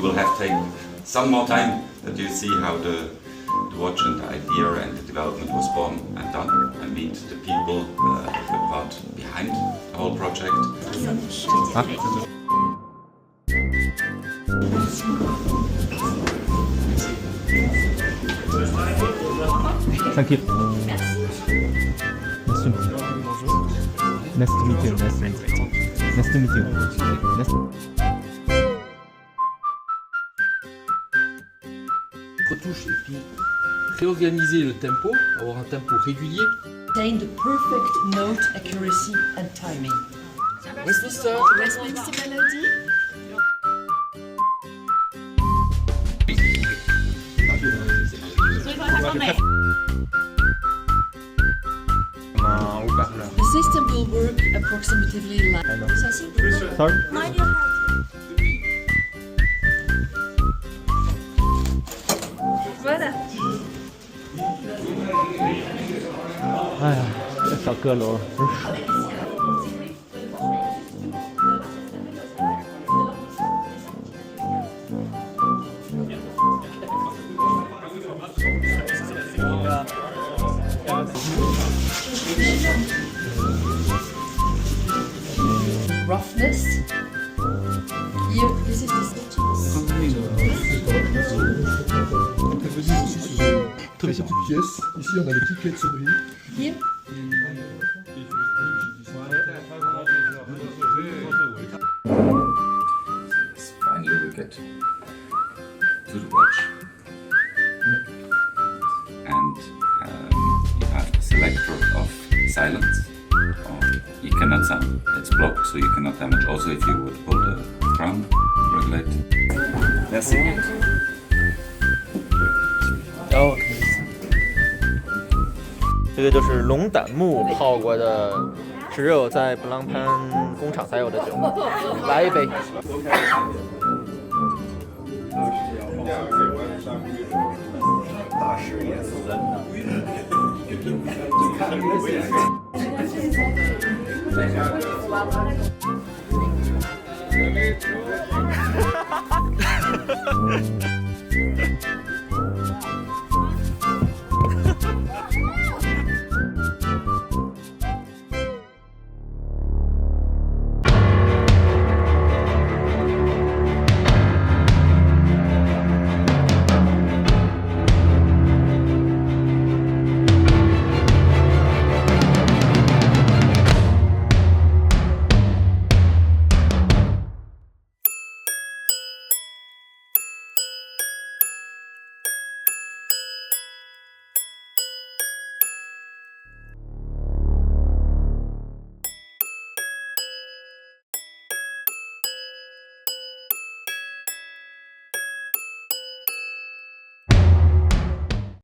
will have taken some more time that you see how the watch and the idea and the development was born and done, and meet the people, the part behind the whole project. Thank you. Nice to meet you. Nice to meet you. Nice to meet you. Nice to meet you. Retouche et puis réorganiser le tempo, avoir un tempo régulier. Attain the perfect note accuracy and timing. Westminster. Westminster melody. The system will work approximately like. Sorry. Voilà. 哎呀，这小阁楼真是。Roughness. Here, this is the stitches. 特别小petites pièces. Ici, on a les petites clés de sonnerie. Here. Finally we get to the watch. And you have a selector of silence. Or you cannot sound, it's blocked, so you cannot damage. Also, if you would pull the crown, regulate. Merci. 这个就是龙胆木泡过的，只有在布朗潘工厂才有的酒。来一杯。大师也是人呐。